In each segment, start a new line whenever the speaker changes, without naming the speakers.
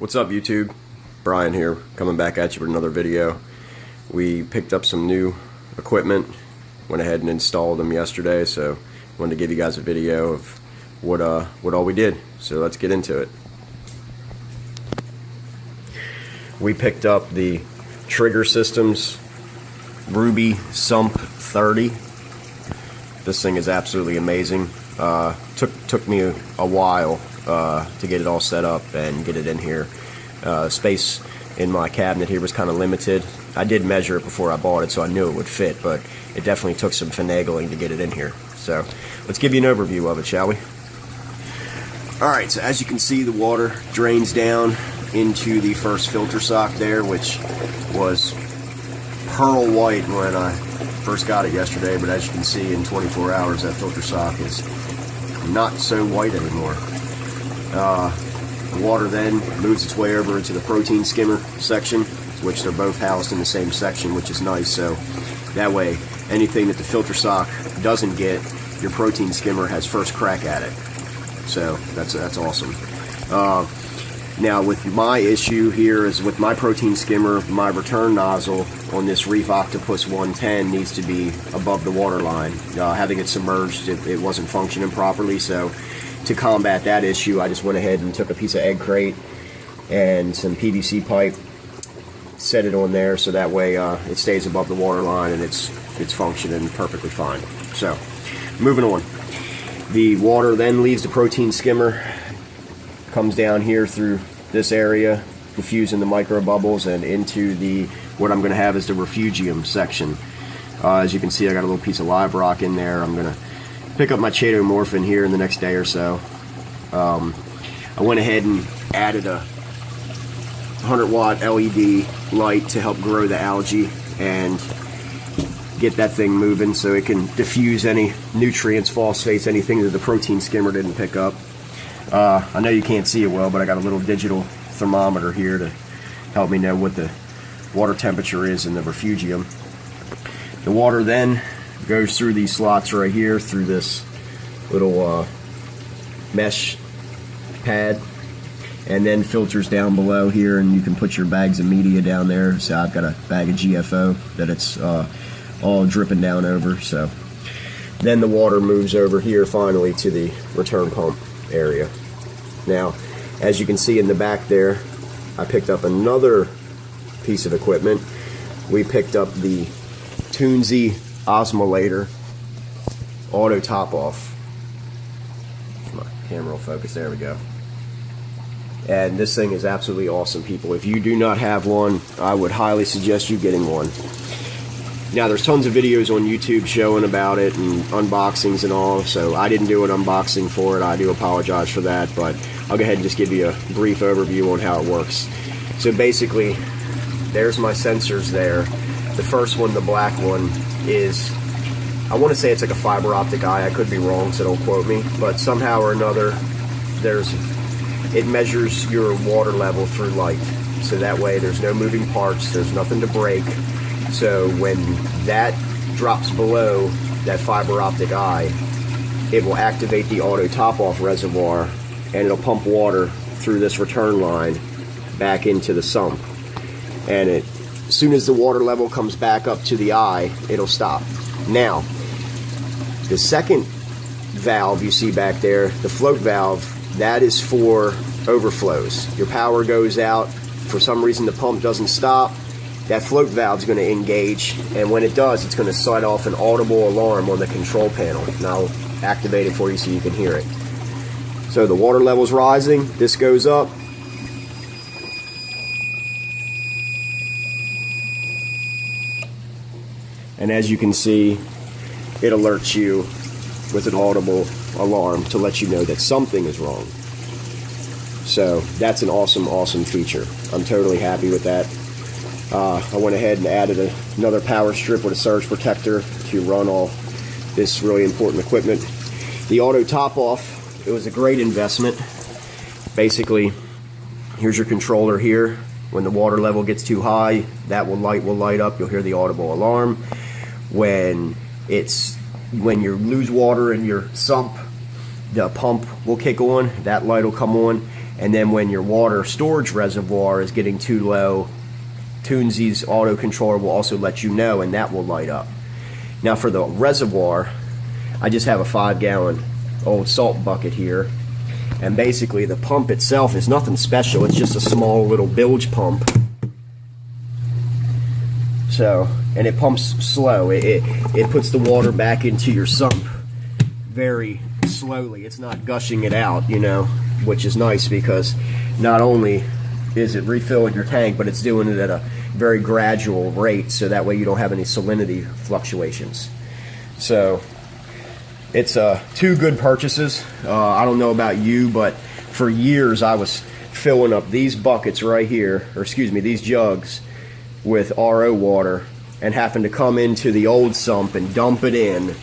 What's up, YouTube? Brian here, coming back at you with another video. We picked up some new equipment, went ahead and installed them yesterday, so wanted to give you guys a video of what all we did. So let's get into it. We picked up the Trigger Systems Ruby Sump 30. This thing is absolutely amazing. Took me a while to get it all set up and get it in here. Space in my cabinet here was kind of limited. I did measure it before I bought it, so I knew it would fit, but it definitely took some finagling to get it in here. So let's give you an overview of it, shall we? Alright, so as you can see, the water drains down into the first filter sock there, which was pearl white when I first got it yesterday, but as you can see, in 24 hours that filter sock is not so white anymore. The water then moves its way over into the protein skimmer section, which they're both housed in the same section, which is nice. So that way, anything that the filter sock doesn't get, your protein skimmer has first crack at it. So that's awesome. Now with my issue here is with my protein skimmer, my return nozzle on this Reef Octopus 110 needs to be above the water line. Having it submerged, it wasn't functioning properly, so to combat that issue, I just went ahead and took a piece of egg crate and some PVC pipe, set it on there so that way it stays above the water line and it's functioning perfectly fine. So moving on, the water then leaves the protein skimmer, comes down here through this area, diffusing the micro bubbles and into the what I'm going to have is the refugium section. As you can see, I got a little piece of live rock in there. I'm going to pick up my chaetomorphin here in the next day or so. I went ahead and added a 100-watt LED light to help grow the algae and get that thing moving so it can diffuse any nutrients, phosphates, anything that the protein skimmer didn't pick up. I know you can't see it well, but I got a little digital thermometer here to help me know what the water temperature is in the refugium. The water then goes through these slots right here, through this little mesh pad, and then filters down below here, and you can put your bags of media down there. So I've got a bag of GFO that it's all dripping down over. So then the water moves over here finally to the return pump area. Now, as you can see in the back there, I picked up another piece of equipment. We picked up the Tunze Osmolator auto top off. My camera will focus, there we go. And this thing is absolutely awesome, people. If you do not have one, I would highly suggest you getting one. Now, there's tons of videos on YouTube showing about it and unboxings and all, so I didn't do an unboxing for it. I do apologize for that, but I'll go ahead and just give you a brief overview on how it works. So basically, there's my sensors there. The first one, the black one, is, I want to say it's like a fiber optic eye. I could be wrong, so don't quote me, but somehow or another, it measures your water level through light. So that way there's no moving parts, there's nothing to break. So when that drops below that fiber optic eye, it will activate the auto top-off reservoir and it'll pump water through this return line back into the sump. And as soon as the water level comes back up to the eye, it'll stop. Now, the second valve you see back there, the float valve, that is for overflows. Your power goes out, for some reason the pump doesn't stop, that float valve is going to engage, and when it does, it's going to set off an audible alarm on the control panel. And I'll activate it for you so you can hear it. So the water level is rising, this goes up. And as you can see, it alerts you with an audible alarm to let you know that something is wrong. So that's an awesome feature. I'm totally happy with that. I went ahead and added another power strip with a surge protector to run all this really important equipment. The auto top off, it was a great investment. Basically, here's your controller here. When the water level gets too high, that will light up. You'll hear the audible alarm. When you lose water in your sump, the pump will kick on, that light will come on, And then when your water storage reservoir is getting too low, Tunzee's auto controller will also let you know, and that will light up. Now for the reservoir, I just have a 5-gallon old salt bucket here, and basically the pump itself is nothing special. It's just a small little bilge pump. So, and it pumps slow. It puts the water back into your sump very slowly. It's not gushing it out, you know, which is nice, because not only is it refilling your tank, but it's doing it at a very gradual rate, so that way you don't have any salinity fluctuations. So it's 2 good purchases. I don't know about you, but for years I was filling up these buckets right here, or excuse me, these jugs with RO water, and having to come into the old sump and dump it in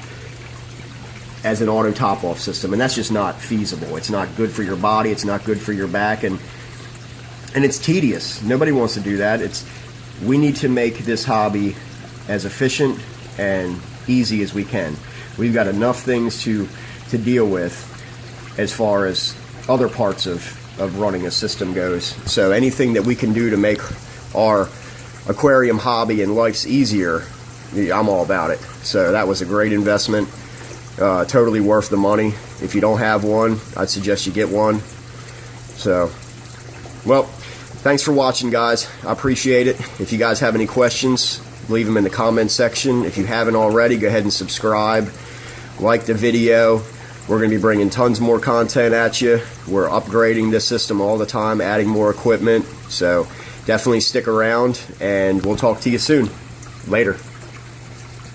as an auto top-off system, and that's just not feasible. It's not good for your body, it's not good for your back, and it's tedious. Nobody wants to do that. We need to make this hobby as efficient and easy as we can. We've got enough things to deal with as far as other parts of running a system goes. So anything that we can do to make our aquarium hobby and life's easier, I'm all about it. So that was a great investment. Totally worth the money. If you don't have one, I'd suggest you get one. So, well, thanks for watching, guys. I appreciate it. If you guys have any questions, leave them in the comment section. If you haven't already, go ahead and subscribe. Like the video. We're going to be bringing tons more content at you. We're upgrading this system all the time, adding more equipment. So definitely stick around, and we'll talk to you soon. Later.